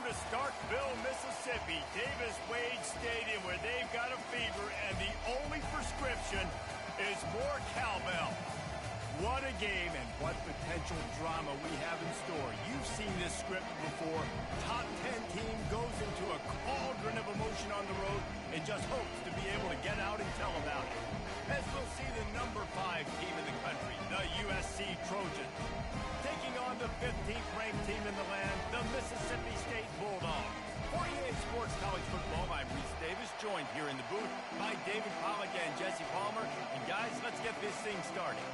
to Starkville, Mississippi, Davis-Wade Stadium, where they've got a fever, and the only prescription is more cowbell. What a game and what potential drama we have in store. You've seen this script before. Top 10 team goes into a cauldron of emotion on the road and just hopes to be able to get out and tell about it. As we'll see the number 5 team in the country, the USC Trojans, taking on the 15th ranked team in the land, the Mississippi State Bulldogs. For EA Sports College Football, I'm Reese Davis, joined here in the booth by David Pollack and Jesse Palmer. And guys, let's get this thing started.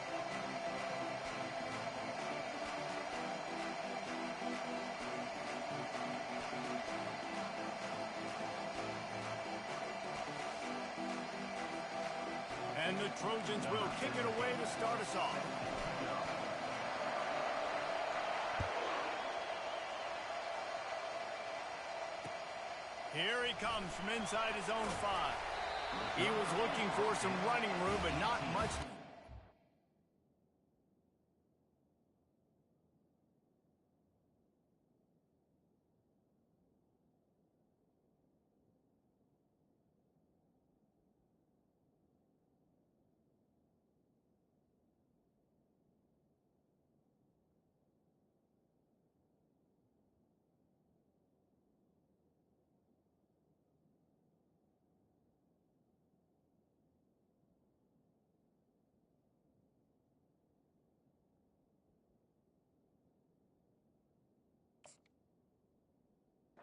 And the Trojans will kick it away to start us off. Here he comes from inside his own 5. He was looking for some running room, but not much.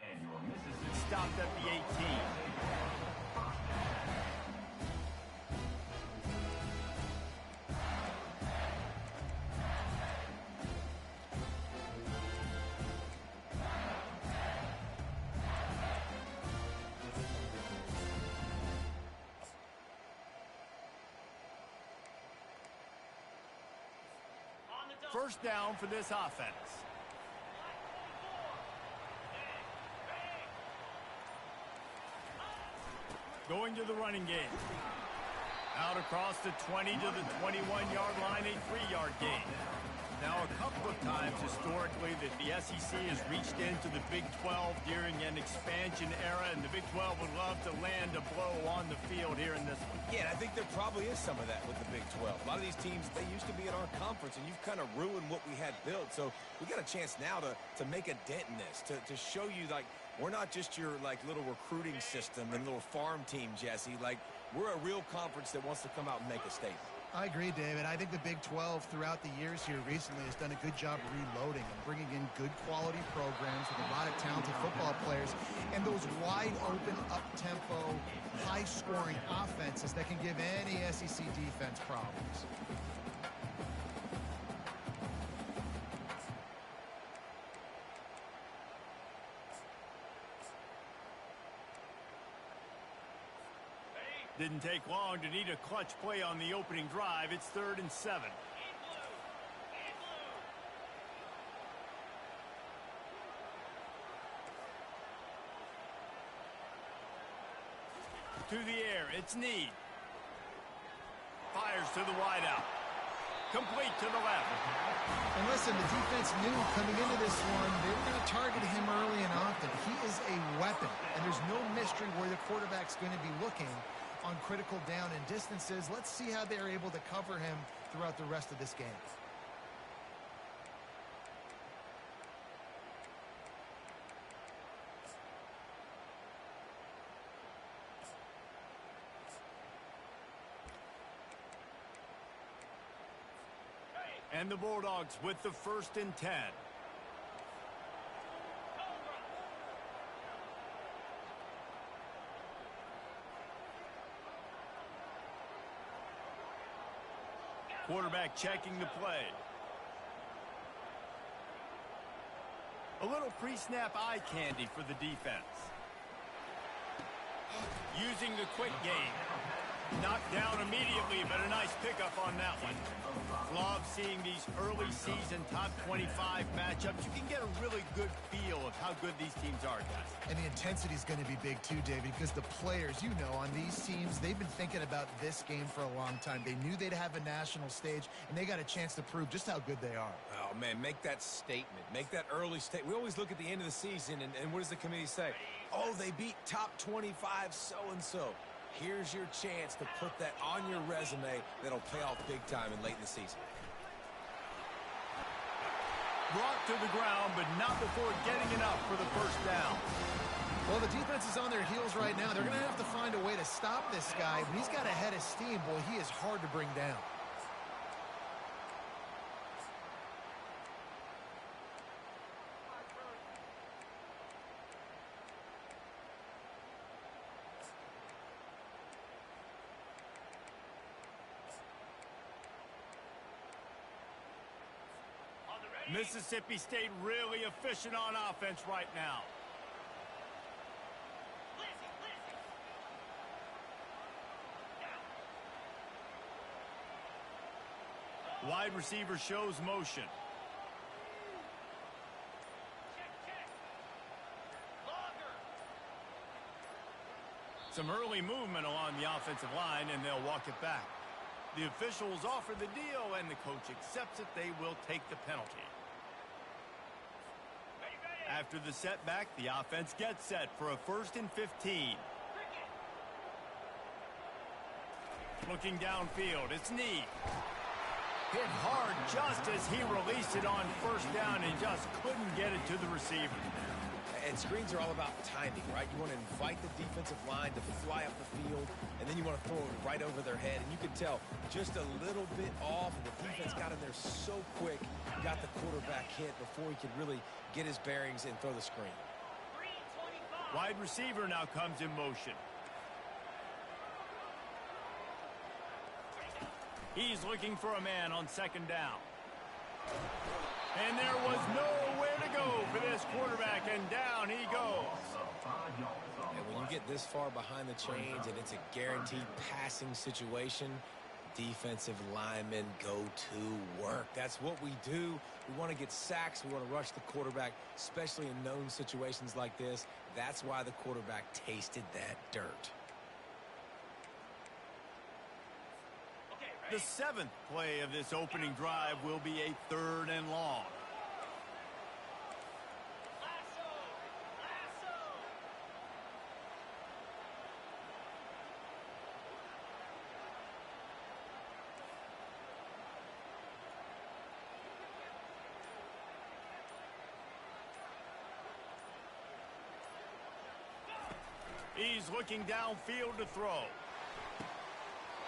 And your Mississippi stopped at the 18. First down for this offense. Going to the running game. Out across the 20 to the 21-yard line, a 3-yard gain. Now, a couple of times historically that the SEC has reached into the Big 12 during an expansion era, and the Big 12 would love to land a blow on the field here in this one. Yeah, and I think there probably is some of that with the Big 12. A lot of these teams, they used to be in our conference, and you've kind of ruined what we had built. So we got a chance now to make a dent in this, to show you, like, we're not just your, like, little recruiting system and little farm team, Jesse. Like, we're a real conference that wants to come out and make a statement. I agree, David. I think the Big 12 throughout the years here recently has done a good job reloading and bringing in good quality programs with a lot of talented football players and those wide open, up-tempo, high-scoring offenses that can give any SEC defense problems. Didn't take long to need a clutch play on the opening drive. It's 3rd and 7. To the air, it's Need. Fires to the wideout. Complete to the left. And listen, the defense knew coming into this one, they were going to target him early and often. He is a weapon, and there's no mystery where the quarterback's going to be looking on critical down and distances. Let's see how they're able to cover him throughout the rest of this game. And the Bulldogs with the 1st and 10. Quarterback checking the play. A little pre-snap eye candy for the defense. Using the quick game. Knocked down immediately, but a nice pickup on that one. Love seeing these early season top 25 matchups. You can get a really good feel of how good these teams are, guys. And the intensity is going to be big too, David, because the players, you know, on these teams, they've been thinking about this game for a long time. They knew they'd have a national stage, and they got a chance to prove just how good they are. Oh, man, make that statement. Make that early statement. We always look at the end of the season, and what does the committee say? Oh, they beat top 25 so-and-so. Here's your chance to put that on your resume that'll pay off big time and late in the season. Brought to the ground, but not before getting enough for the first down. Well, the defense is on their heels right now. They're going to have to find a way to stop this guy. When he's got a head of steam, boy, he is hard to bring down. Mississippi State really efficient on offense right now. Wide receiver shows motion. Some early movement along the offensive line, and they'll walk it back. The officials offer the deal, and the coach accepts it. They will take the penalty. After the setback, the offense gets set for a 1st and 15. Looking downfield, it's Need. Hit hard just as he released it on 1st down and just couldn't get it to the receiver. And screens are all about timing, right? You want to invite the defensive line to fly up the field, and then you want to throw it right over their head. And you can tell just a little bit off, and the defense got in there so quick, got the quarterback hit before he could really get his bearings and throw the screen. Wide receiver now comes in motion. He's looking for a man on 2nd down. And there was nowhere to go for this quarterback, and down he goes. And when you get this far behind the chains and it's a guaranteed passing situation, defensive linemen go to work. That's what we do. We want to get sacks. We want to rush the quarterback, especially in known situations like this. That's why the quarterback tasted that dirt. The 7th play of this opening drive will be a 3rd and long. He's looking downfield to throw.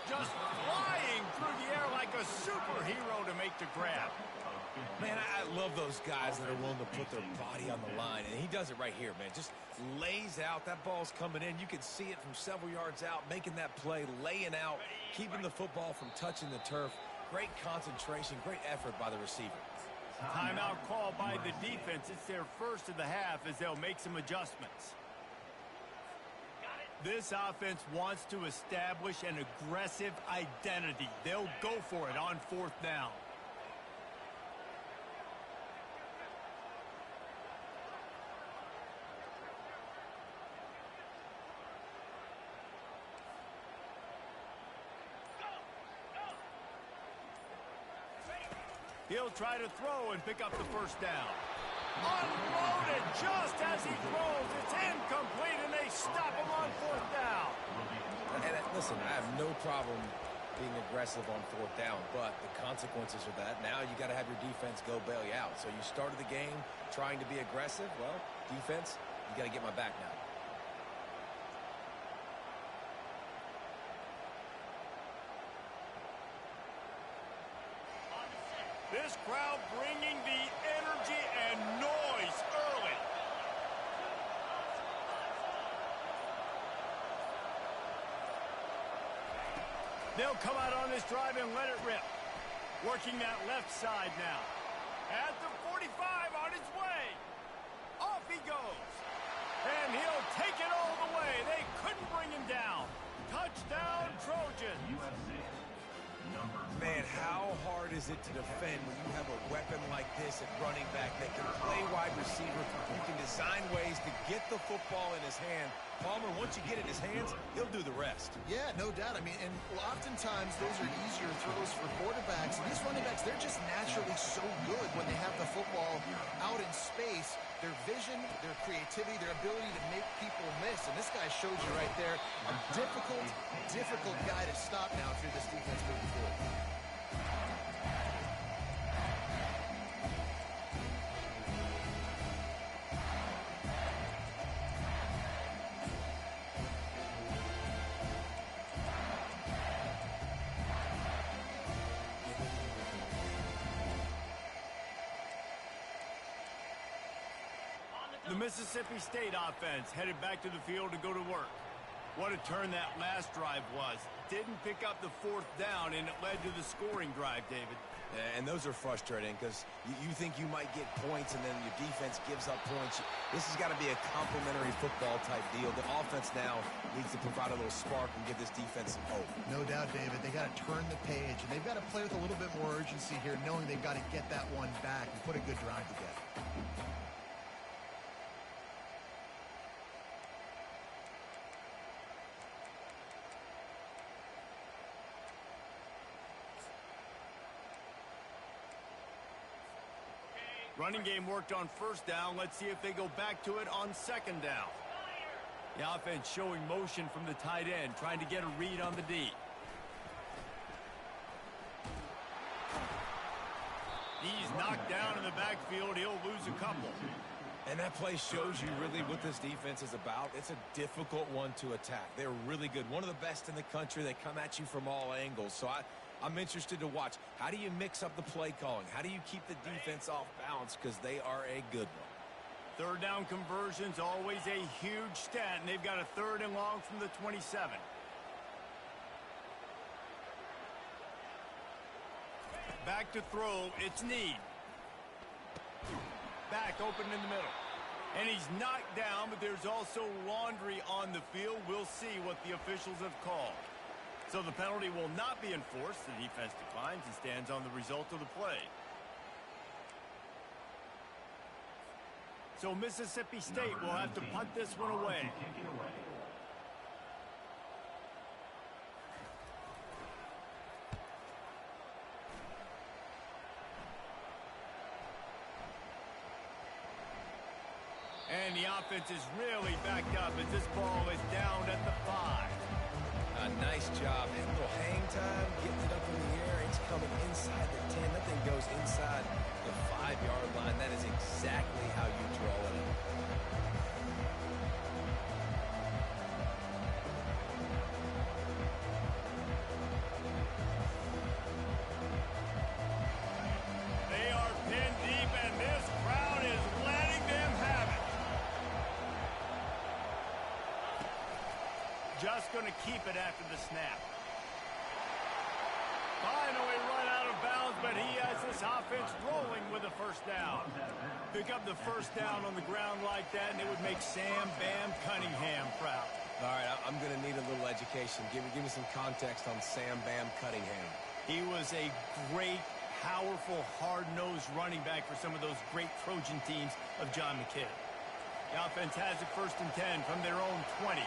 Just flying through the air like a superhero to make the grab. Man, I love those guys that are willing to put their body on the line, and he does it right here, man. Just lays out. That ball's coming in. You can see it from several yards out, making that play, laying out, keeping the football from touching the turf. Great concentration, great effort by the receiver. Timeout called by the defense. It's their first of the half as they'll make some adjustments. This offense wants to establish an aggressive identity. They'll go for it on 4th down. He'll try to throw and pick up the 1st down. Unloaded just as he throws. It's incomplete, and they stop him on 4th down. And listen, I have no problem being aggressive on 4th down, but the consequences of that, now you got to have your defense go bail you out. So you started the game trying to be aggressive. Well, defense, you got to get my back now. This crowd bringing the energy and noise early. They'll come out on this drive and let it rip. Working that left side now. At the 45 on his way. Off he goes. And he'll take it all the way. They couldn't bring him down. Touchdown, Trojans. is it to defend when you have a weapon like this at running back that can play wide receiver, who can design ways to get the football in his hand? Palmer, once you get it in his hands, he'll do the rest. Yeah, no doubt. I mean, and oftentimes those are easier throws for quarterbacks. And these running backs, they're just naturally so good when they have the football out in space. Their vision, their creativity, their ability to make people miss. And this guy showed you right there, a difficult guy to stop now if you're this defense moving forward. The Mississippi State offense headed back to the field to go to work. What a turn that last drive was. Didn't pick up the fourth down, and it led to the scoring drive, David. And those are frustrating because you think you might get points, and then your defense gives up points. This has got to be a complementary football type deal. The offense now needs to provide a little spark and give this defense some hope. No doubt, David. They got to turn the page, and they've got to play with a little bit more urgency here, knowing they've got to get that one back and put a good drive together. Running game worked on first down. Let's see if they go back to it on second down. The offense showing motion from the tight end, trying to get a read on the D. He's knocked down in the backfield. He'll lose a couple. And that play shows you really what this defense is about. It's a difficult one to attack. They're really good. One of the best in the country. They come at you from all angles. So I'm interested to watch. How do you mix up the play calling? How do you keep the defense off balance? Because they are a good one. Third down conversion's always a huge stat, and they've got a third and long from the 27. Back to throw. It's Need. Back open in the middle. And he's knocked down, but there's also laundry on the field. We'll see what the officials have called. So the penalty will not be enforced. The defense declines and stands on the result of the play. So Mississippi State will have to punt this one away. And the offense is really backed up as this ball is down at the 5. A nice job. A little hang time, getting it up in the air. It's coming inside the 10. That thing goes inside the 5-yard line. That is exactly how you draw it up. They are pinned deep, and this crowd is letting them have it. Just going to keep it after the snap. Finally run out of bounds, but he has this offense rolling with a first down. Pick up the first down on the ground like that, and it would make Sam Bam Cunningham proud. All right, I'm going to need a little education. Give me some context on Sam Bam Cunningham. He was a great, powerful, hard-nosed running back for some of those great Trojan teams of John McKay. The offense has it first and 10 from their own 20.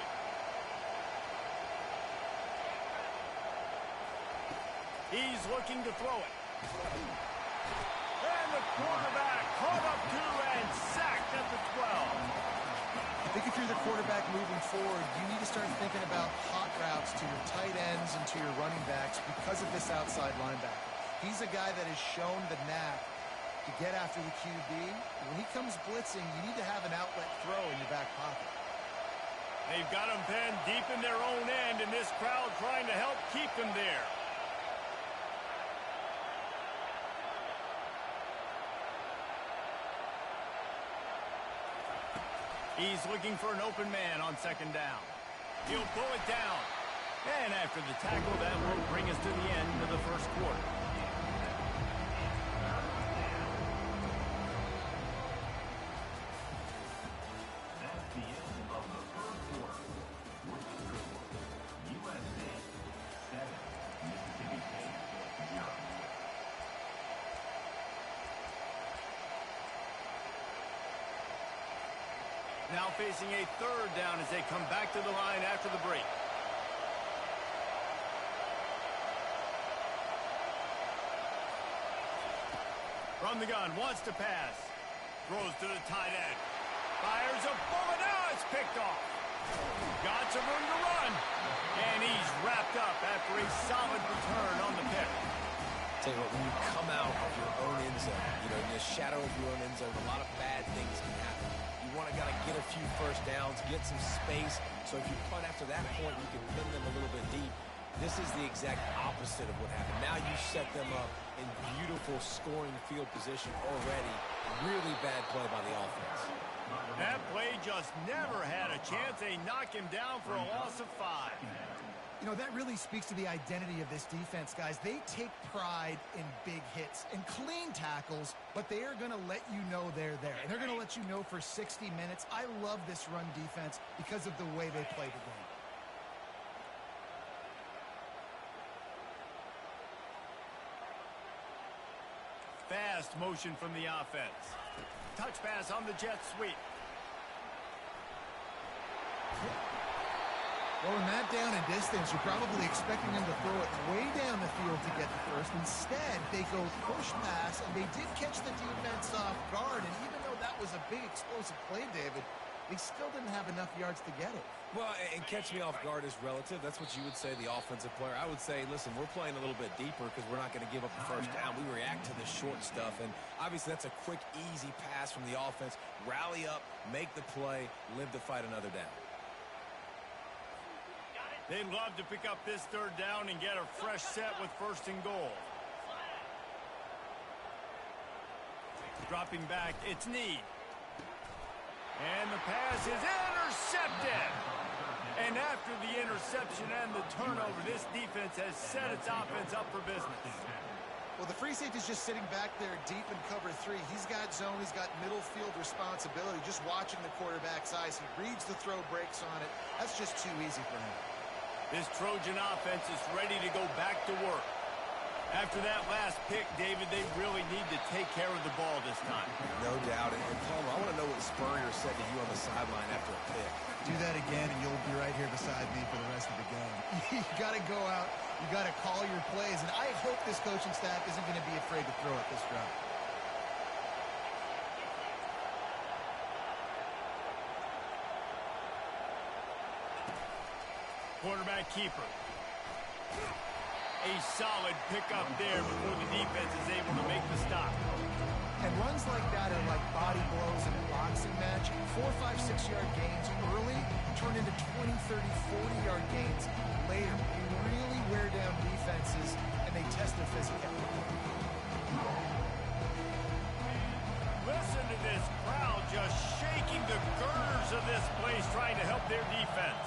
He's looking to throw it. And the quarterback caught up to and sacked at the 12. I think if you're the quarterback moving forward, you need to start thinking about hot routes to your tight ends and to your running backs because of this outside linebacker. He's a guy that has shown the knack to get after the QB. When he comes blitzing, you need to have an outlet throw in your back pocket. They've got him pinned deep in their own end, and this crowd trying to help keep him there. He's looking for an open man on second down. He'll pull it down. And after the tackle, that will bring us to the end of the first quarter. That's the end of the first quarter. With the score, USC 7, Mississippi State 0. now facing a third down as they come back to the line after the break. From the gun, wants to pass. Throws to the tight end. Fires a bullet. Now it's picked off. Got some room to run. And he's wrapped up after a solid return on the pick. Tell you what, when you come out of your own end zone, you know, in the shadow of your own end zone, a lot of bad things can happen. You want to get a few first downs, get some space. So if you punt after that point, you can pin them a little bit deep. This is the exact opposite of what happened. Now you set them up in beautiful scoring field position already. Really bad play by the offense. That play just never had a chance. They knock him down for a loss of 5. You know, that really speaks to the identity of this defense, guys. They take pride in big hits and clean tackles, but they are going to let you know they're there. And they're going to let you know for 60 minutes. I love this run defense because of the way they play the game. Fast motion from the offense. Touch pass on the jet sweep. Well, in that down and distance, you're probably expecting them to throw it way down the field to get the first. Instead, they go push pass, and they did catch the defense off guard. And even though that was a big explosive play, David, they still didn't have enough yards to get it. Well, and catch me off guard is relative. That's what you would say, the offensive player. I would say, listen, we're playing a little bit deeper because we're not going to give up the first down. We react to the short stuff, and obviously that's a quick, easy pass from the offense. Rally up, make the play, live to fight another down. They'd love to pick up this third down and get a fresh set with first and goal. Dropping back, it's Need. And the pass is intercepted. And after the interception and the turnover, this defense has set its offense up for business. Well, the free safety's just sitting back there deep in cover 3. He's got zone. He's got middle field responsibility. Just watching the quarterback's eyes. He reads the throw, breaks on it. That's just too easy for him. This Trojan offense is ready to go back to work. After that last pick, David, they really need to take care of the ball this time. No doubt. And Palmer, I want to know what Spurrier said to you on the sideline after a pick. Do that again, and you'll be right here beside me for the rest of the game. You got to go out. You got to call your plays. And I hope this coaching staff isn't going to be afraid to throw it this drive. Quarterback keeper. A solid pickup there before the defense is able to make the stop. And runs like that are like body blows in a boxing match. 4, 5, 6-yard gains early turn into 20, 30, 40-yard gains later. They really wear down defenses, and they test their physicality. Listen to this crowd just shaking the girders of this place, trying to help their defense.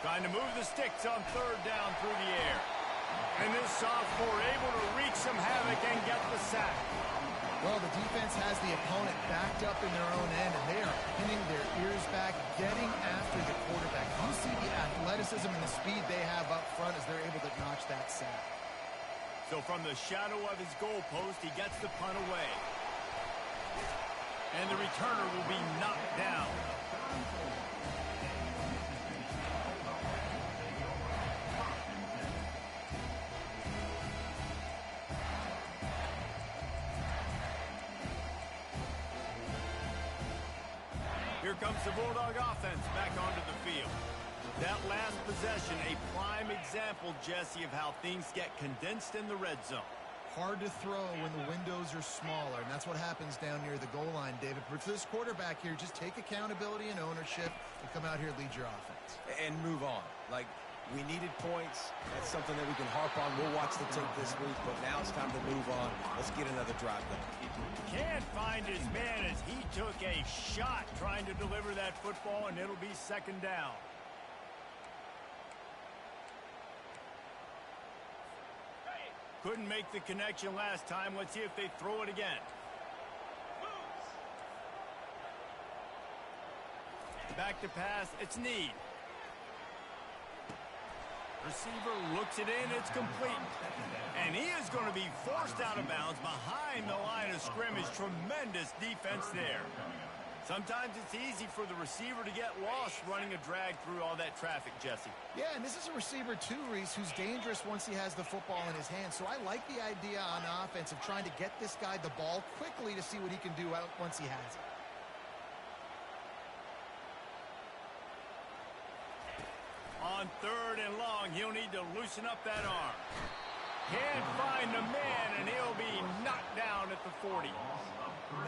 Trying to move the sticks on third down through the air. And this sophomore able to wreak some havoc and get the sack. Well, the defense has the opponent backed up in their own end, and they are pinning their ears back, getting after the quarterback. You see the athleticism and the speed they have up front as they're able to notch that sack. So from the shadow of his goalpost, he gets the punt away. And the returner will be knocked down. Here comes the Bulldog offense back onto the field. That last possession, a prime example, Jesse, of how things get condensed in the red zone. Hard to throw when the windows are smaller, and that's what happens down near the goal line, David. But for this quarterback here, just take accountability and ownership and come out here and lead your offense. And move on. Like, we needed points. That's something that we can harp on. We'll watch the tape this week, but now it's time to move on. Let's get another drive going. Can't find his man as he took a shot trying to deliver that football, and it'll be second down. Couldn't make the connection last time. Let's see if they throw it again. Back to pass. It's Need. Receiver looks it in. It's complete. And he is going to be forced out of bounds behind the line of scrimmage. Tremendous defense there. Sometimes it's easy for the receiver to get lost running a drag through all that traffic, Jesse. Yeah, and this is a receiver too, Reese, who's dangerous once he has the football in his hands. So I like the idea on offense of trying to get this guy the ball quickly to see what he can do once he has it. On 3rd and long, he'll need to loosen up that arm. Can't find the man, and he'll be knocked down at the 40.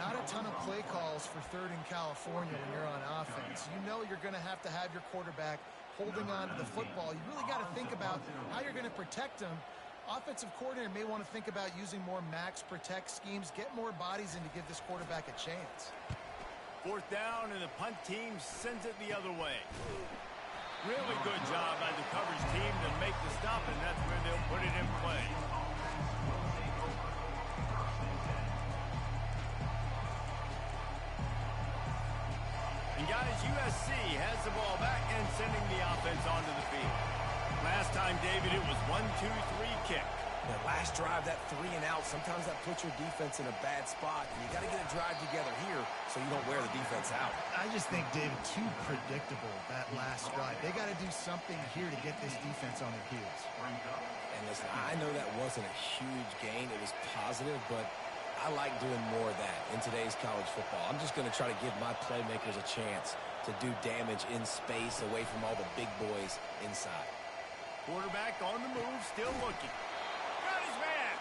Not a ton of play calls for 3rd in California when you're on offense. You know you're going to have your quarterback holding on to the football. You really got to think about how you're going to protect him. Offensive coordinator may want to think about using more max protect schemes, get more bodies in to give this quarterback a chance. 4th down, and the punt team sends it the other way. Really good job by the coverage team to make the stop, and that's where they'll put it in play. And guys, USC has the ball back and sending the offense onto the field. Last time, David, it was 1-2-3 kick. That last drive, that 3 and out, sometimes that puts your defense in a bad spot. And you got to get a drive together here so you don't wear the defense out. I just think, David, too predictable, that last drive. They got to do something here to get this defense on their heels. And listen, I know that wasn't a huge gain. It was positive, but I like doing more of that in today's college football. I'm just going to try to give my playmakers a chance to do damage in space away from all the big boys inside. Quarterback on the move, still looking. Got his man.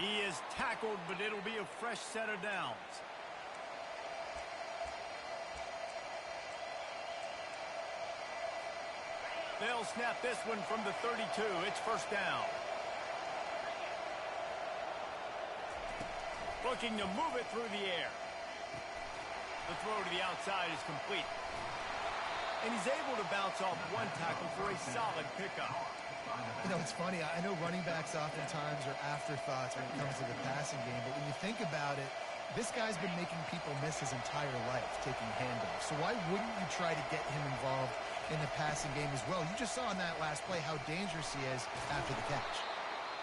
He is tackled, but it'll be a fresh set of downs. They'll snap this one from the 32. It's 1st down. Looking to move it through the air. The throw to the outside is complete. And he's able to bounce off one tackle for a solid pickup. You know, it's funny. I know running backs oftentimes are afterthoughts when it comes to the passing game, but when you think about it, this guy's been making people miss his entire life taking handoffs. So why wouldn't you try to get him involved in the passing game as well? You just saw in that last play how dangerous he is after the catch.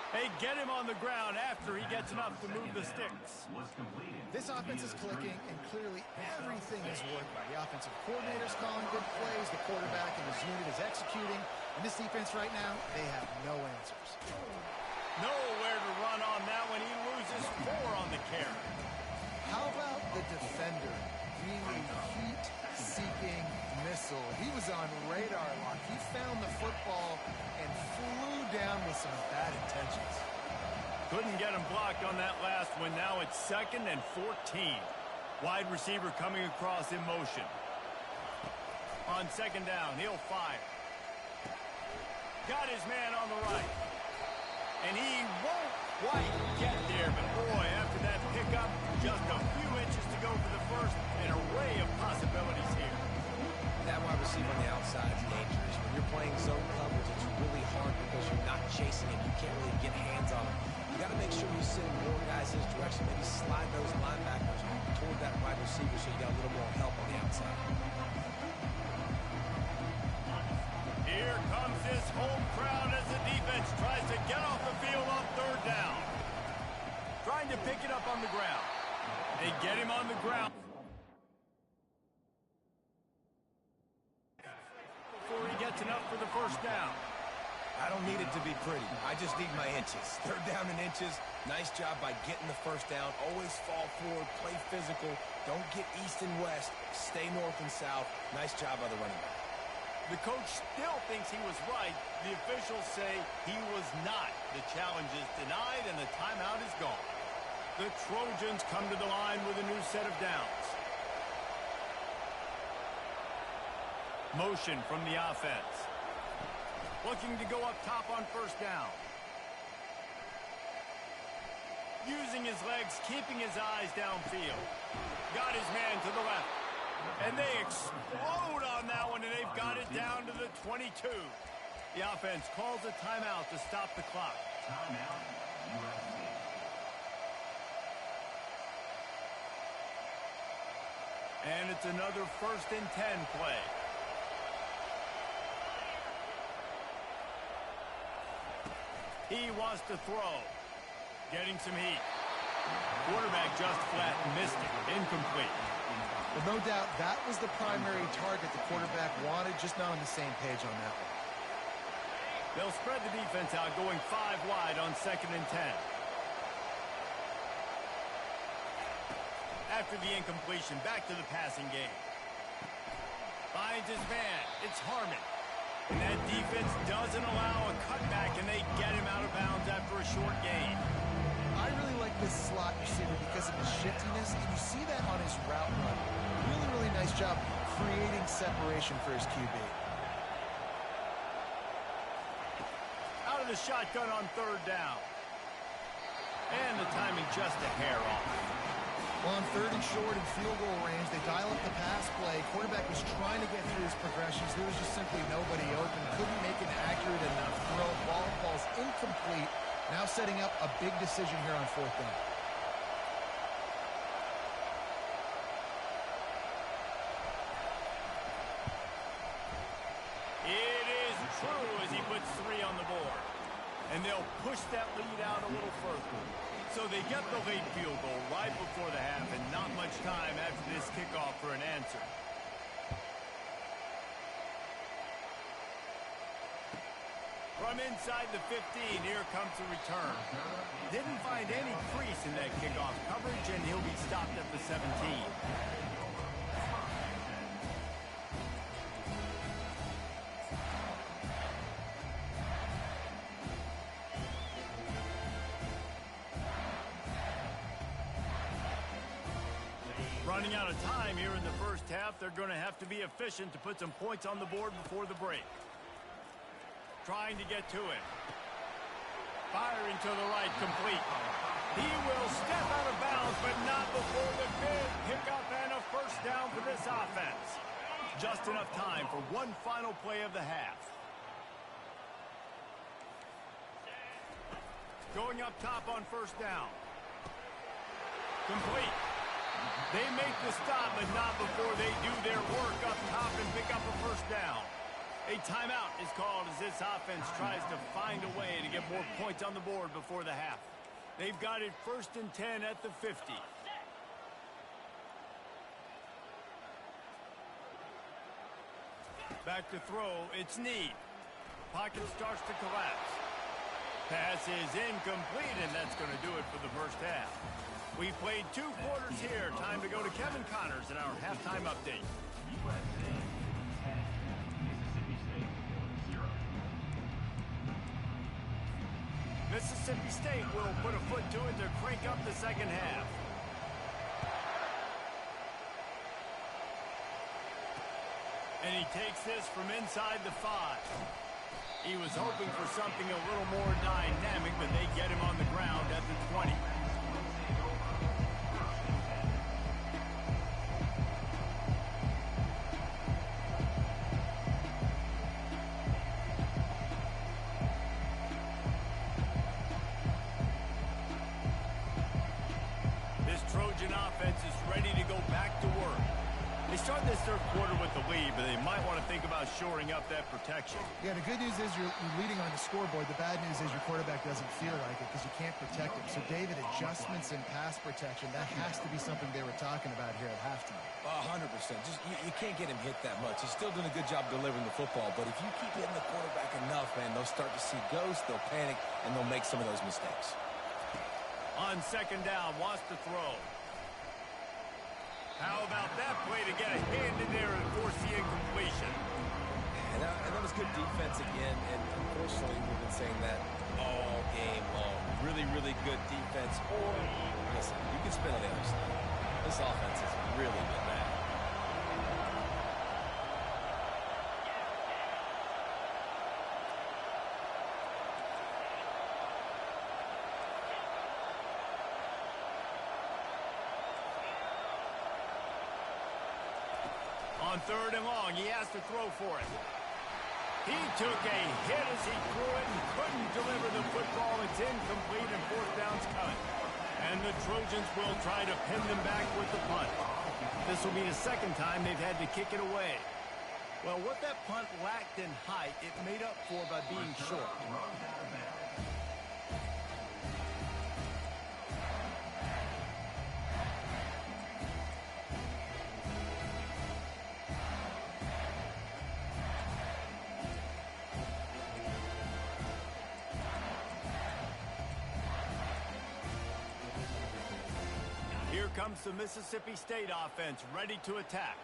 Hey, get him on the ground after he gets enough to move the sticks. This offense is clicking, and clearly everything is working. The offensive coordinator's calling good plays, the quarterback and his unit is executing, and this defense right now, they have no answers. Nowhere to run on that one. He loses 4 on the carry. How about the defender being a heat-seeking missile? He was on radar lock. He found the football and flew down with some bad intentions. Couldn't get him blocked on that last one. Now it's 2nd and 14. Wide receiver coming across in motion. On 2nd down, he'll fire. Got his man on the right. And he won't quite get there. But boy, after that pickup, just a few inches to go for the first. An array of possibilities here. That wide receiver on the outside is dangerous. When you're playing zone coverage, it's really hard because you're not chasing him. You can't really get hands on him. You got to make sure you send more guys his direction. Maybe slide those linebackers toward that wide receiver so you got a little more help on the outside. Here comes this home crowd as the defense tries to get off the field on 3rd down. Trying to pick it up on the ground. They get him on the ground. Before he gets enough for the 1st down. I don't need it to be pretty. I just need my inches. 3rd down in inches. Nice job by getting the 1st down. Always fall forward, play physical. Don't get east and west. Stay north and south. Nice job by the running back. The coach still thinks he was right. The officials say he was not. The challenge is denied and the timeout is gone. The Trojans come to the line with a new set of downs. Motion from the offense. Looking to go up top on 1st down. Using his legs, keeping his eyes downfield. Got his man to the left. And they explode on that one, and they've got it down to the 22. The offense calls a timeout to stop the clock. Timeout, USC. And it's another 1st and 10 play. He wants to throw. Getting some heat. Quarterback just flat missed it. Incomplete. Well, no doubt that was the primary target the quarterback wanted, just not on the same page on that one. They'll spread the defense out, going 5 wide on 2nd and 10. After the incompletion, back to the passing game. Finds his man. It's Harmon. And that defense doesn't allow a cutback, and they get him out of bounds after a short gain. I really like this slot receiver because of his shiftiness, and you see that on his route run. Really, really nice job creating separation for his QB. Out of the shotgun on 3rd down. And the timing just a hair off. Well, on 3rd and short and field goal range, they dial up the pass play. Quarterback was trying to get through his progressions. There was just simply nobody open. Couldn't make an accurate enough throw. Ball falls incomplete. Now setting up a big decision here on 4th down. It is true as he puts 3 on the board. And they'll push that lead out a little further. So they get the late field goal right before the half, and not much time after this kickoff for an answer. From inside the 15, here comes the return. Didn't find any crease in that kickoff coverage, and he'll be stopped at the 17. Running out of time here in the first half, they're going to have to be efficient to put some points on the board before the break. Trying to get to it. Firing to the right, complete. He will step out of bounds, but not before the big pickup and a first down for this offense. Just enough time for one final play of the half. Going up top on 1st down. Complete. They make the stop, but not before they do their work up top and pick up a first down. A timeout is called as this offense tries to find a way to get more points on the board before the half. They've got it 1st and 10 at the 50. Back to throw, it's Need. Pocket starts to collapse. Pass is incomplete, and that's going to do it for the first half. We played 2 quarters here. Time to go to Kevin Connors in our halftime update. USA 10, Mississippi State 0. Mississippi State will put a foot to it to crank up the second half. And he takes this from inside the 5. He was hoping for something a little more dynamic, but they get him on the ground at the 20. Trojan offense is ready to go back to work. They start this 3rd quarter with the lead, but they might want to think about shoring up that protection. Yeah, the good news is you're leading on the scoreboard. The bad news is your quarterback doesn't feel like it because you can't protect him. So, David, adjustments in pass protection, that has to be something they were talking about here at halftime. 100%. Just you can't get him hit that much. He's still doing a good job delivering the football, but if you keep hitting the quarterback enough, man, they'll start to see ghosts, they'll panic, and they'll make some of those mistakes. On 2nd down, wants to throw. How about that play to get a hand in there and force the incompletion? And that was good defense again, and unfortunately we've been saying that all game long. Really, really good defense. Or, listen, you can spin on the other side. This offense has really been bad. On 3rd and long, he has to throw for it. He took a hit as he threw it and couldn't deliver the football. It's incomplete and 4th down's cut. And the Trojans will try to pin them back with the punt. This will be the 2nd time they've had to kick it away. Well, what that punt lacked in height, it made up for by being short. Here comes the Mississippi State offense ready to attack.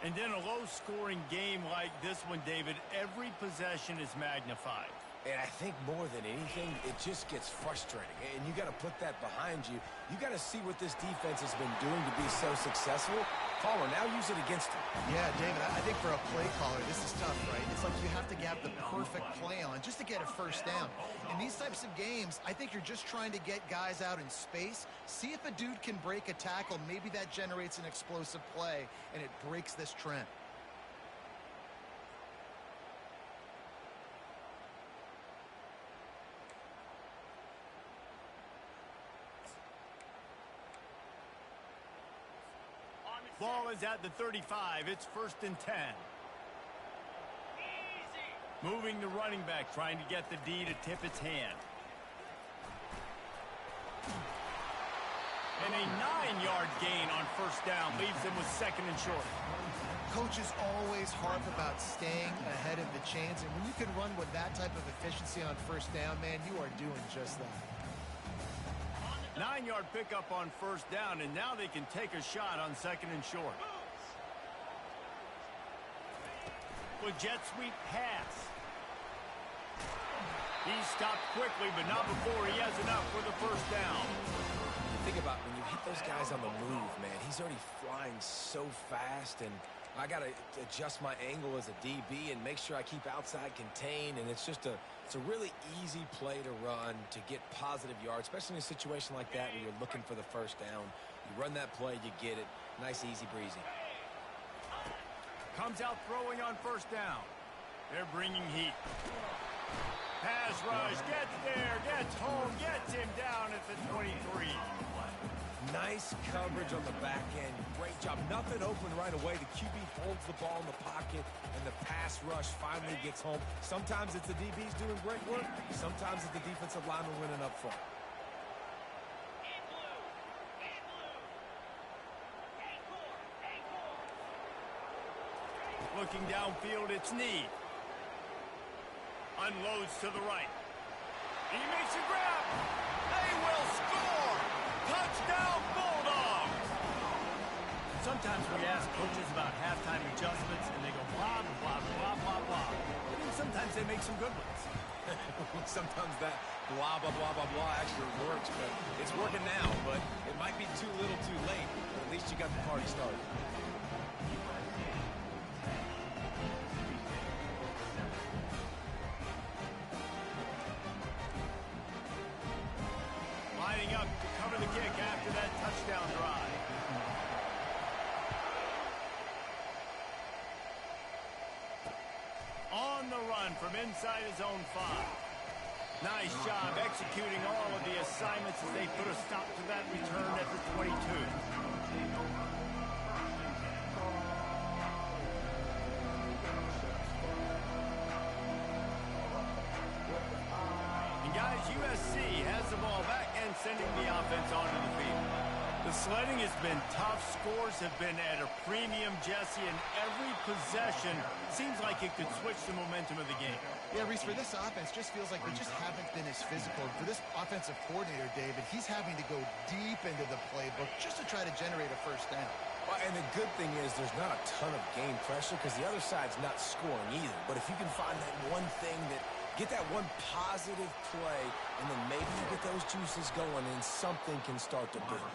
And in a low-scoring game like this one, David, every possession is magnified. And I think more than anything, it just gets frustrating. And you got to put that behind you. You got to see what this defense has been doing to be so successful. Caller, now use it against him. Yeah, David, I think for a play caller, this is tough, right? It's like you have to have the perfect play on just to get a first down. In these types of games, I think you're just trying to get guys out in space, see if a dude can break a tackle. Maybe that generates an explosive play, and it breaks this trend. Ball is at the 35. It's 1st and 10. Moving the running back, trying to get the D to tip its hand. And a 9-yard gain on 1st down leaves them with 2nd and short. Coaches always harp about staying ahead of the chains, and when you can run with that type of efficiency on 1st down, man, you are doing just that. 9-yard pickup on 1st down, and now they can take a shot on 2nd and short. With jet sweep pass. He's stopped quickly, but not before he has enough for the 1st down. Think about when you hit those guys on the move, man. He's already flying so fast, and I got to adjust my angle as a DB and make sure I keep outside contained, and it's a really easy play to run to get positive yards, especially in a situation like that where you're looking for the 1st down. You run that play, you get it. Nice, easy breezy. Comes out throwing on 1st down. They're bringing heat. Pass rush, gets there, gets home, gets him down at the 23. Nice coverage on the back end. Great job. Nothing open right away. The QB holds the ball in the pocket, and the pass rush finally gets home. Sometimes it's the DBs doing great work. Sometimes it's the defensive lineman winning up front. Looking downfield, it's Need. Unloads to the right. He makes a grab. They will score. Touchdown, Bulldogs! Sometimes we ask coaches about halftime adjustments, and they go blah, blah, blah, blah, blah. And then sometimes they make some good ones. Sometimes that blah, blah, blah, blah, blah actually works, but it's working now, but it might be too little too late. But at least you got the party started. Lining up to cover the kick after that touchdown drive. On the run from inside his own 5. Nice job executing all of the assignments as they put a stop to that return at the 22. And guys, USC has the ball back and sending the offense onto the field. The sledding has been tough. Scores have been at a premium, Jesse, and every possession seems like it could switch the momentum of the game. Yeah, Reese, for this offense, just feels like they just haven't been as physical. For this offensive coordinator, David, he's having to go deep into the playbook just to try to generate a 1st down. Well, and the good thing is there's not a ton of game pressure because the other side's not scoring either. But if you can find that one thing that get that one positive play, and then maybe you get those juices going, and something can start to build.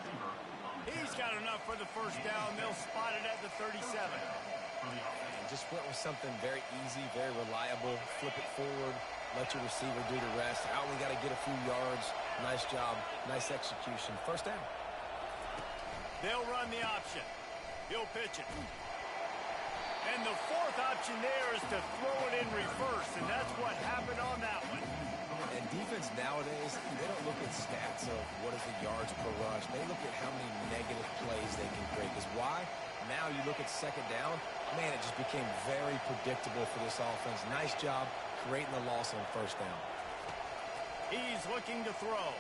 He's got enough for the 1st down. They'll spot it at the 37. And just went with something very easy, very reliable. Flip it forward, let your receiver do the rest. I only got to get a few yards. Nice job, nice execution. 1st down. They'll run the option. He'll pitch it. And the 4th option there is to throw it in reverse, and that's what happened on that one. And defense nowadays, they don't look at stats of what is the yards per rush. They look at how many negative plays they can create. Because why? Now you look at 2nd down, man, it just became very predictable for this offense. Nice job creating the loss on 1st down. He's looking to throw.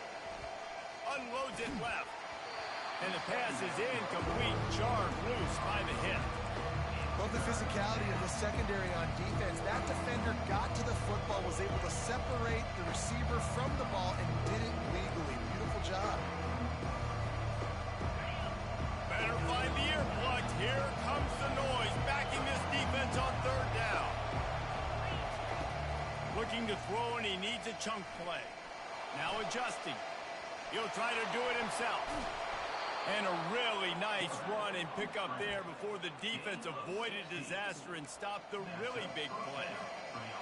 Unloads it left. And the pass is incomplete, jarred loose by the hit. Love the physicality of the secondary on defense. That defender got to the football, was able to separate the receiver from the ball, and did it legally. Beautiful job. Here comes the noise, backing this defense on third down. Looking to throw, and he needs a chunk play. Now adjusting. He'll try to do it himself. And a really nice run and pick up there before the defense avoided disaster and stopped the really big play.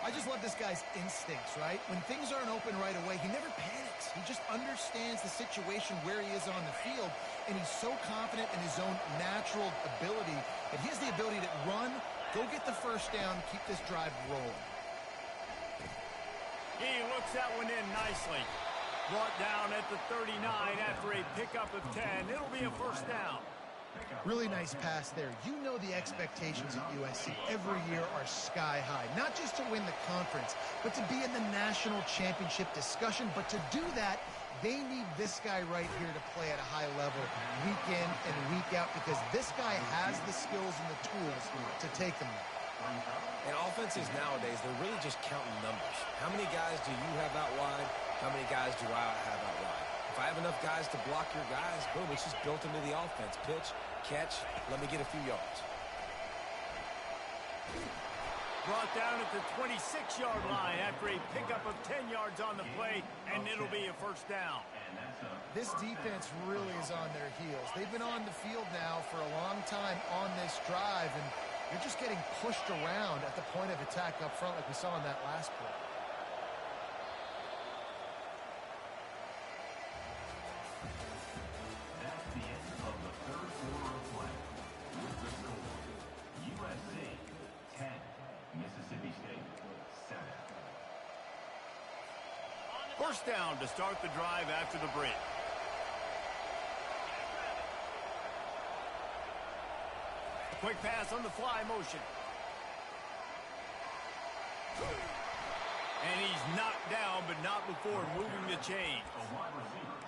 I just love this guy's instincts, right? When things aren't open right away, he never panics. He just understands the situation where he is on the field, and he's so confident in his own natural ability that he has the ability to run, go get the first down, keep this drive rolling. He looks that one in nicely. Brought down at the 39 after a pickup of 10. It'll be a first down. Really nice pass there. You know the expectations at USC every year are sky high. Not just to win the conference, but to be in the national championship discussion. But to do that, they need this guy right here to play at a high level week in and week out, because this guy has the skills and the tools to take them there. And offenses nowadays, they're really just counting numbers. How many guys do you have out wide? How many guys do I have out wide? If I have enough guys to block your guys, boom, it's just built into the offense. Pitch, catch, let me get a few yards. Brought down at the 26-yard line after a pickup of 10 yards on the play, and it'll be a first down. This defense really is on their heels. They've been on the field now for a long time on this drive, and you're just getting pushed around at the point of attack up front like we saw in that last play. That's the end of the third quarter of play. With the score, USC 10, Mississippi State 7. First down to start the drive after the break. Quick pass on the fly motion. And he's knocked down, but not before moving the chain.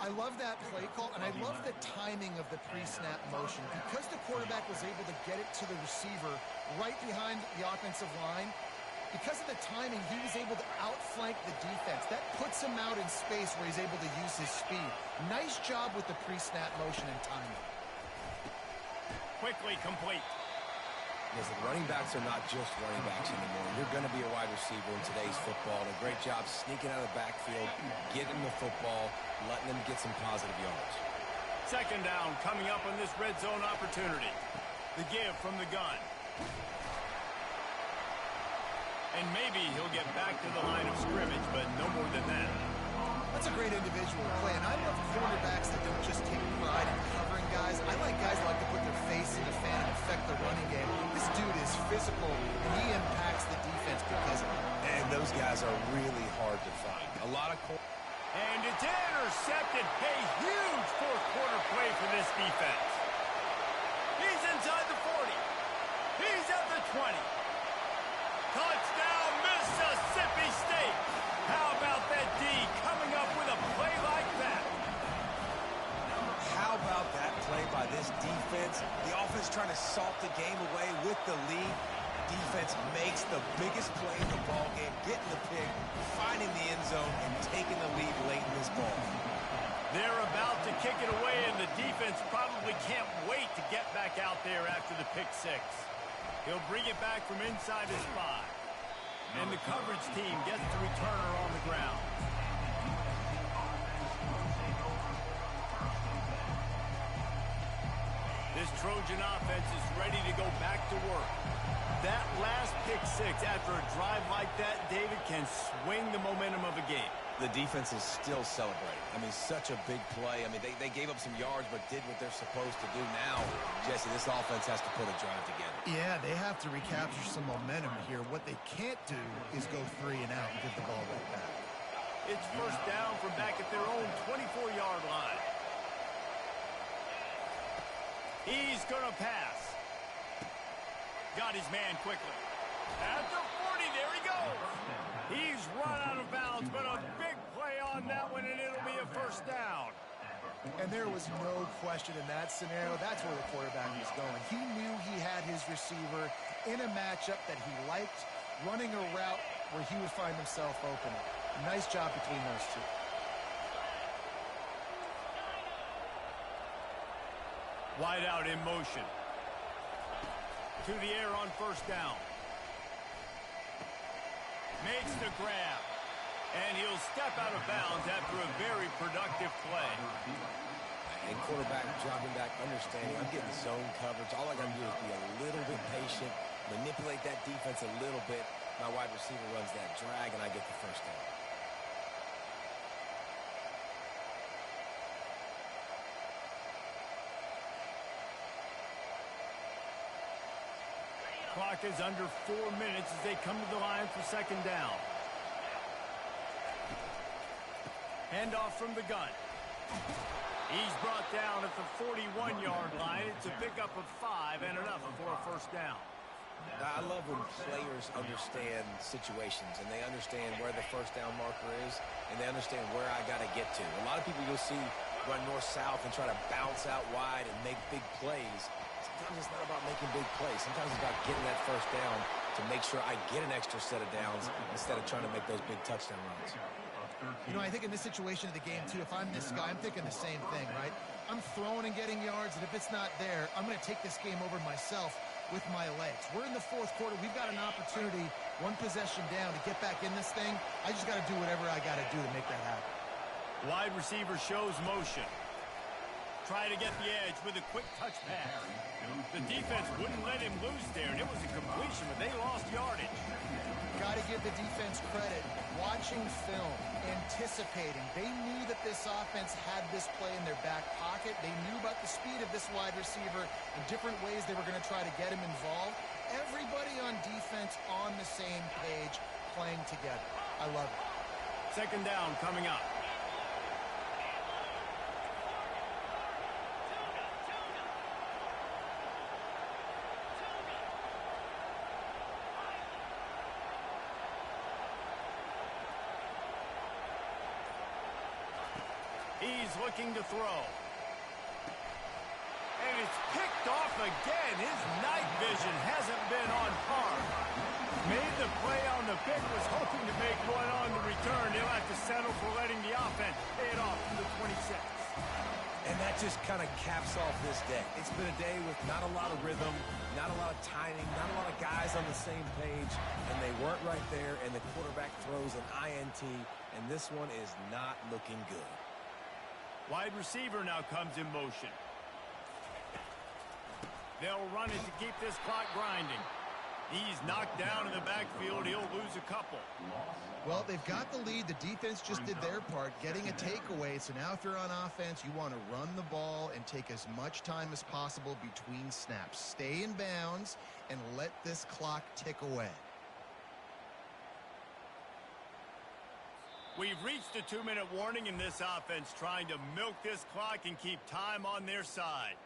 I love that play call, and I love the timing of the pre-snap motion. Because the quarterback was able to get it to the receiver right behind the offensive line, because of the timing, he was able to outflank the defense. That puts him out in space where he's able to use his speed. Nice job with the pre-snap motion and timing. Quickly complete. Listen, running backs are not just running backs anymore. You're going to be a wide receiver in today's football. And a great job sneaking out of the backfield, getting the football, letting them get some positive yards. Second down coming up on this red zone opportunity. The give from the gun. And maybe he'll get back to the line of scrimmage, but no more than that. That's a great individual play, and I love cornerbacks that don't just take pride in covering guys. I like guys that like to put their face in the fan and affect the running game. This dude is physical, and he impacts the defense because of it. And those guys are really hard to find. A lot of And it's intercepted. A huge fourth quarter play for this defense. He's inside the 40. He's at the 20. Touchdown, Mississippi State. How about that D coming up with a play like that? How about that play by this defense? The offense trying to salt the game away with the lead. Defense makes the biggest play in the ball game, getting the pick, finding the end zone, and taking the lead late in this ball. They're about to kick it away, and the defense probably can't wait to get back out there after the pick six. He'll bring it back from inside his 5. And the coverage team gets the returner on the ground. This Trojan offense is ready to go back to work. That last pick six after a drive like that, David, can swing the momentum of a game. The defense is still celebrating. I mean, such a big play. I mean, they gave up some yards but did what they're supposed to do. Now, Jesse, this offense has to put a drive together. Yeah, they have to recapture some momentum here. What they can't do is go 3 and out and give the ball right back. It's first down from back at their own 24-yard line. He's going to pass. Got his man quickly. At the 40, there he goes. He's run out of bounds, but a big play on that one, and it'll be a first down. And there was no question in that scenario. That's where the quarterback was going. He knew he had his receiver in a matchup that he liked, running a route where he would find himself open. Nice job between those two. Wide out in motion. To the air on first down. Makes the grab. And he'll step out of bounds after a very productive play. And quarterback dropping back, understanding I'm getting zone coverage. All I got to do is be a little bit patient, manipulate that defense a little bit. My wide receiver runs that drag, and I get the first down. Clock is under 4 minutes as they come to the line for second down. Handoff from the gun. He's brought down at the 41-yard line. It's a pickup of 5 and enough for a first down. I love when players understand situations and they understand where the first down marker is and they understand where I got to get to. A lot of people you'll see run north-south and try to bounce out wide and make big plays. Sometimes it's not about making big plays. Sometimes it's about getting that first down to make sure I get an extra set of downs instead of trying to make those big touchdown runs. You know, I think in this situation of the game, too, if I'm this guy, I'm thinking the same thing, right? I'm throwing and getting yards, and if it's not there, I'm going to take this game over myself with my legs. We're in the fourth quarter. We've got an opportunity, one possession down, to get back in this thing. I just got to do whatever I got to do to make that happen. Wide receiver shows motion. Try to get the edge with a quick touch pass. The defense wouldn't let him loose there, and it was a completion, but they lost yardage. Got to give the defense credit. Watching film, anticipating. They knew that this offense had this play in their back pocket. They knew about the speed of this wide receiver and different ways they were going to try to get him involved. Everybody on defense on the same page, playing together. I love it. Second down coming up. He's looking to throw. And it's picked off again. His night vision hasn't been on par. Made the play on the pick, was hoping to make one on the return. He'll have to settle for letting the offense pay it off from the 26. And that just kind of caps off this day. It's been a day with not a lot of rhythm, not a lot of timing, not a lot of guys on the same page, and they weren't right there, and the quarterback throws an INT, and this one is not looking good. Wide receiver now comes in motion. They'll run it to keep this clock grinding. He's knocked down in the backfield. He'll lose a couple. Well, they've got the lead. The defense just did their part, getting a takeaway. So now if you're on offense, you want to run the ball and take as much time as possible between snaps. Stay in bounds and let this clock tick away. We've reached a 2-minute warning in this offense, trying to milk this clock and keep time on their side.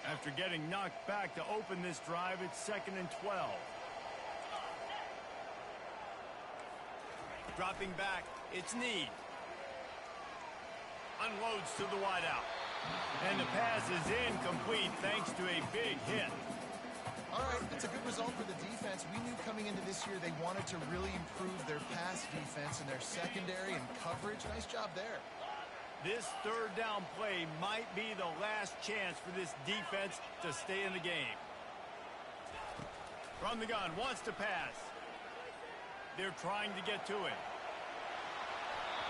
After getting knocked back to open this drive, it's 2nd and 12. Dropping back, it's Need. Unloads to the wideout. And the pass is incomplete thanks to a big hit. All right, that's a good result for the defense. We knew coming into this year they wanted to really improve their pass defense and their secondary and coverage. Nice job there. This third down play might be the last chance for this defense to stay in the game. From the gun, wants to pass. They're trying to get to it.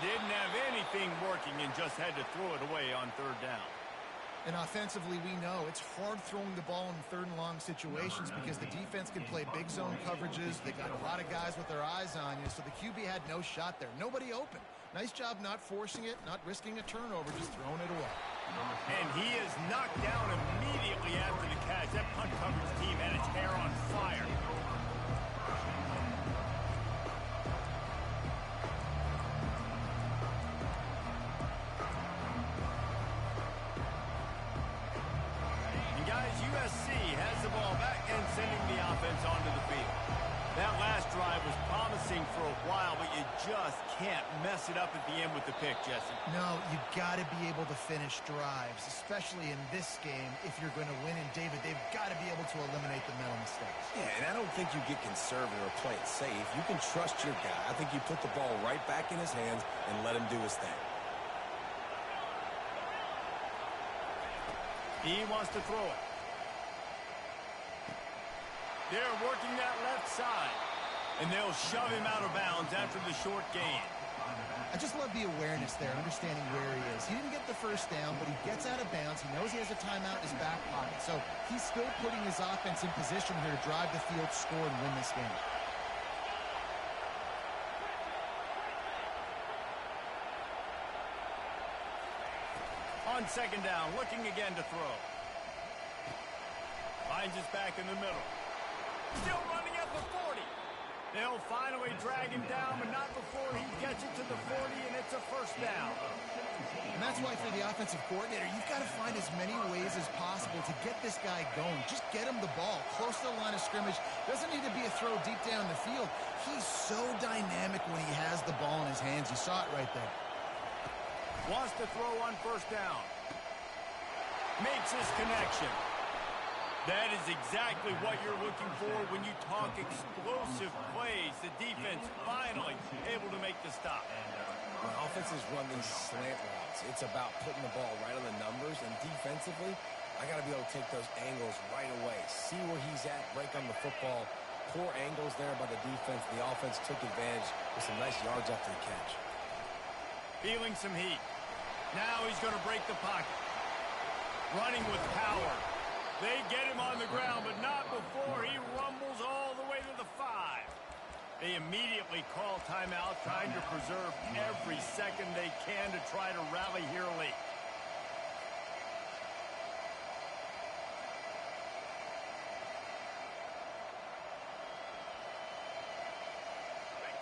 Didn't have anything working and just had to throw it away on third down. And offensively, we know it's hard throwing the ball in third and long situations because the defense can play big zone coverages. They got a lot of guys with their eyes on you, so the QB had no shot there. Nobody open. Nice job not forcing it, not risking a turnover, just throwing it away. And he is knocked down immediately after the catch. That punt coverage team had its hair on fire. USC has the ball back and sending the offense onto the field. That last drive was promising for a while, but you just can't mess it up at the end with the pick, Jesse. No, you got to be able to finish drives, especially in this game. If you're going to win, and David, they've got to be able to eliminate the mental mistakes. Yeah, and I don't think you get conservative or play it safe. You can trust your guy. I think you put the ball right back in his hands and let him do his thing. He wants to throw it. They're working that left side. And they'll shove him out of bounds after the short gain. I just love the awareness there, understanding where he is. He didn't get the first down, but he gets out of bounds. He knows he has a timeout in his back pocket. So he's still putting his offense in position here to drive the field, score, and win this game. On second down, looking again to throw. Finds his back in the middle. Still running at the 40. They'll finally drag him down, but not before he gets it to the 40, and it's a first down. And that's why for the offensive coordinator, you've got to find as many ways as possible to get this guy going. Just get him the ball close to the line of scrimmage. Doesn't need to be a throw deep down the field. He's so dynamic when he has the ball in his hands. You saw it right there. Wants to throw on first down. Makes his connection. That is exactly what you're looking for when you talk explosive plays. The defense finally able to make the stop. When offenses run these slant routes, it's about putting the ball right on the numbers, and defensively, I got to be able to take those angles right away. See where he's at, break on the football. Poor angles there by the defense. The offense took advantage with some nice yards after the catch. Feeling some heat. Now he's going to break the pocket. Running with power. They get him on the ground, but not before he rumbles all the way to the 5. They immediately call timeout, trying to preserve every second they can to try to rally here late.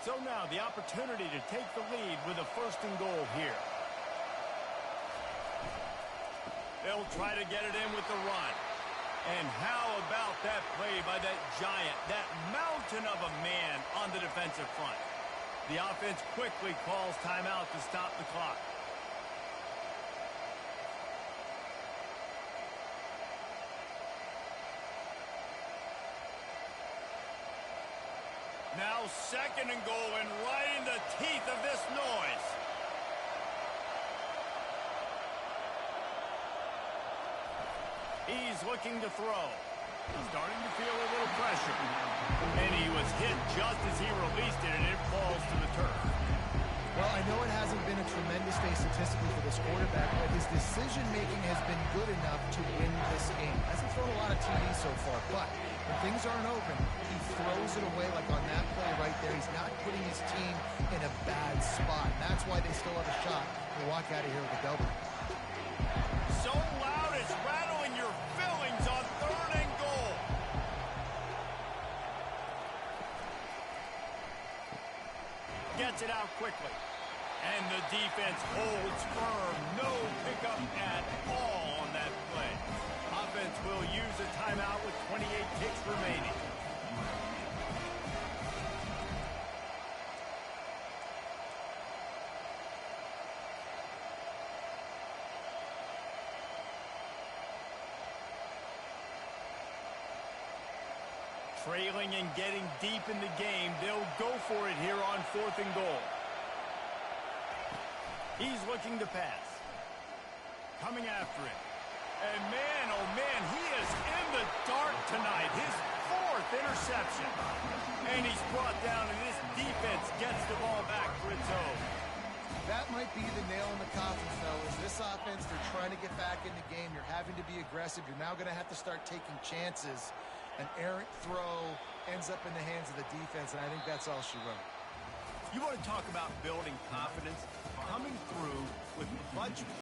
So now the opportunity to take the lead with a first and goal here. They'll try to get it in with the run. And how about that play by that giant, that mountain of a man on the defensive front? The offense quickly calls timeout to stop the clock. Now second and goal, and right in the teeth of this noise. He's looking to throw. He's starting to feel a little pressure. And he was hit just as he released it, and it falls to the turf. Well, I know it hasn't been a tremendous day statistically for this quarterback, but his decision-making has been good enough to win this game. Hasn't thrown a lot of TDs so far, but when things aren't open, he throws it away like on that play right there. He's not putting his team in a bad spot. And that's why they still have a shot to walk out of here with a W. So loud it's rattling your fillings on third and goal. Gets it out quickly. And the defense holds firm. No pickup at all on that play. Offense will use a timeout with 28 ticks remaining. Trailing and getting deep in the game, they'll go for it here on fourth and goal. He's looking to pass. Coming after it. And man, oh man, he is in the dark tonight. His fourth interception. And he's brought down, and this defense gets the ball back for its own. That might be the nail in the coffin, fellas. This offense, they're trying to get back in the game. You're having to be aggressive. You're now going to have to start taking chances. An errant throw ends up in the hands of the defense, and I think that's all she wrote. You want to talk about building confidence? Coming through with clutch